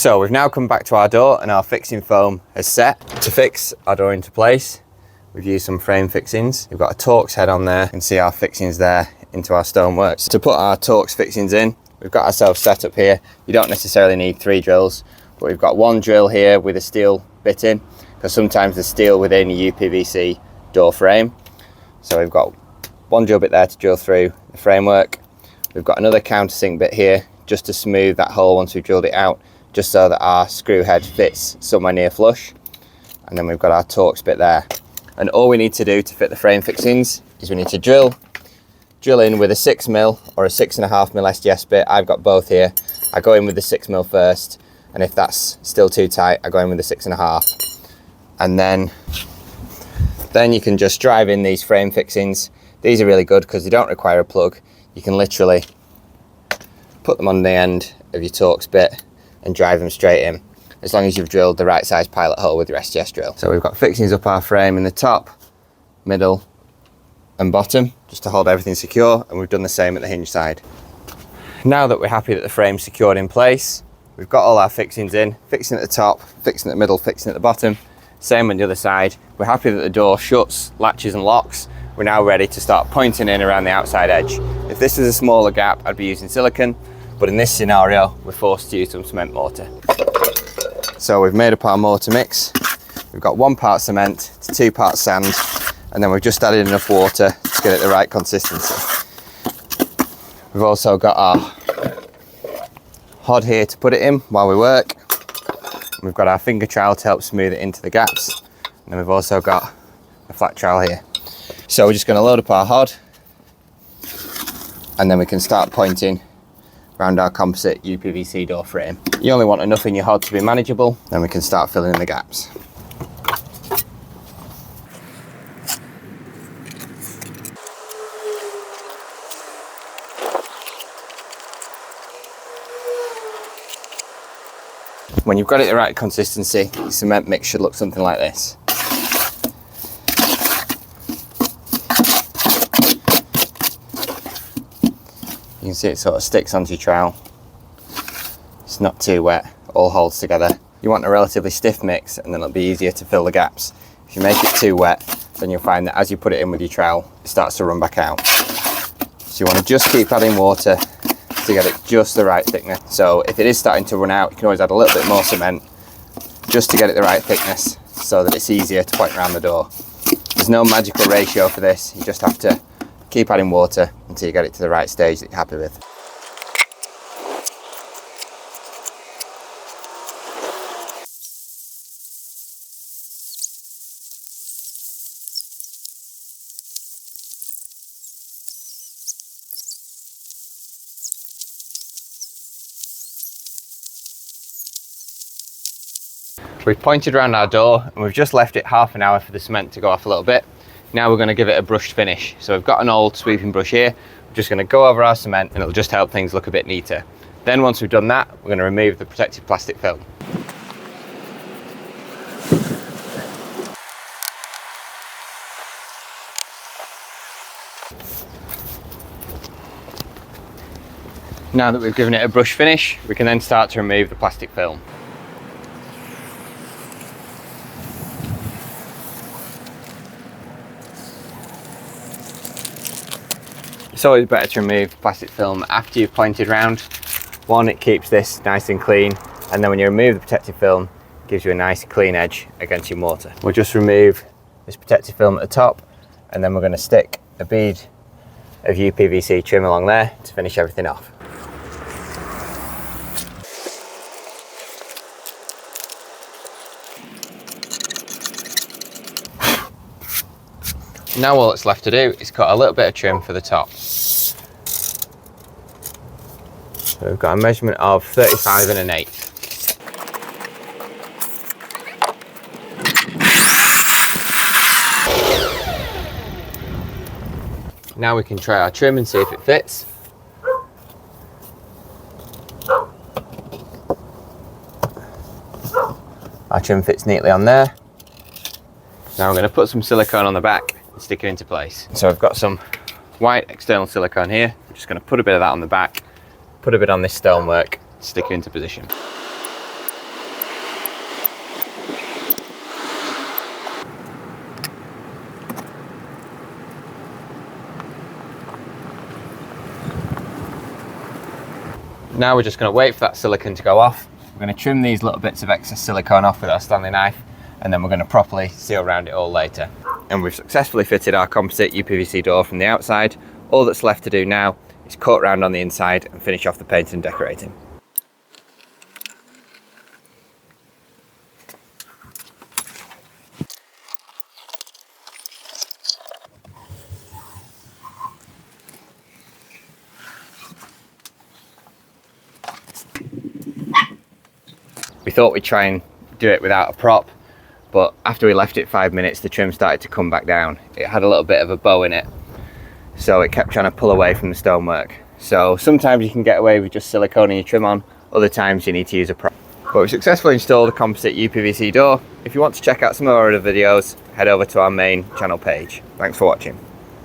So we've now come back to our door and our fixing foam is set. To fix our door into place, we've used some frame fixings. We've got a Torx head on there. You can see our fixings there into our stonework. So to put our Torx fixings in, we've got ourselves set up here. You don't necessarily need 3 drills, but we've got 1 drill here with a steel bit in, because sometimes there's steel within a UPVC door frame. So we've got 1 drill bit there to drill through the framework. We've got another countersink bit here just to smooth that hole once we've drilled it out, just so that our screw head fits somewhere near flush. And then we've got our Torx bit there. And all we need to do to fit the frame fixings is we need to drill in with a 6mm or a 6.5mm SDS bit. I've got both here. I go in with the 6mm first, and if that's still too tight, I go in with the 6.5. And then you can just drive in these frame fixings. These are really good because they don't require a plug. You can literally put them on the end of your Torx bit and drive them straight in, as long as you've drilled the right size pilot hole with your SDS drill. So we've got fixings up our frame in the top, middle and bottom, just to hold everything secure, and we've done the same at the hinge side. Now that we're happy that the frame's secured in place, we've got all our fixings in, fixing at the top, fixing at the middle, fixing at the bottom, same on the other side. We're happy that the door shuts, latches and locks. We're now ready to start pointing in around the outside edge. If this is a smaller gap, I'd be using silicone, but in this scenario, we're forced to use some cement mortar. So we've made up our mortar mix. We've got 1 part cement to 2 parts sand, and then we've just added enough water to get it the right consistency. We've also got our hod here to put it in while we work. We've got our finger trowel to help smooth it into the gaps. And then we've also got a flat trowel here. So we're just going to load up our hod, and then we can start pointing around our composite UPVC door frame. You only want enough in your hod to be manageable, then we can start filling in the gaps. When you've got it the right consistency, your cement mix should look something like this. You can see it sort of sticks onto your trowel. It's not too wet, all holds together. You want a relatively stiff mix, and then it'll be easier to fill the gaps. If you make it too wet, then you'll find that as you put it in with your trowel, it starts to run back out. So you want to just keep adding water to get it just the right thickness. So if it is starting to run out, you can always add a little bit more cement just to get it the right thickness, so that it's easier to point around the door. There's no magical ratio for this. You just have to keep adding water until you get it to the right stage that you're happy with. We've pointed around our door, and we've just left it half an hour for the cement to go off a little bit. Now we're going to give it a brushed finish. So we've got an old sweeping brush here. We're just going to go over our cement, and it'll just help things look a bit neater. Then once we've done that, we're going to remove the protective plastic film. Now that we've given it a brush finish, we can then start to remove the plastic film. It's always better to remove plastic film after you've pointed round. One, it keeps this nice and clean, and then when you remove the protective film, it gives you a nice clean edge against your mortar. We'll just remove this protective film at the top, and then we're going to stick a bead of UPVC trim along there to finish everything off. Now all that's left to do is cut a little bit of trim for the top. So we've got a measurement of 35 1/8. Now we can try our trim and see if it fits. Our trim fits neatly on there. Now we're going to put some silicone on the back and stick it into place. So I've got some white external silicone here. I'm just going to put a bit of that on the back, put a bit on this stonework, stick it into position. Now we're just going to wait for that silicone to go off. We're going to trim these little bits of excess silicone off with our Stanley knife, and then we're going to properly seal around it all later. And we've successfully fitted our composite UPVC door from the outside. All that's left to do now is cut round on the inside and finish off the painting and decorating. We thought we'd try and do it without a prop, but after we left it 5 minutes, the trim started to come back down. It had a little bit of a bow in it, so it kept trying to pull away from the stonework. So sometimes you can get away with just siliconing your trim on, other times you need to use a prop. But we successfully installed a composite UPVC door. If you want to check out some of our other videos, head over to our main channel page. Thanks for watching.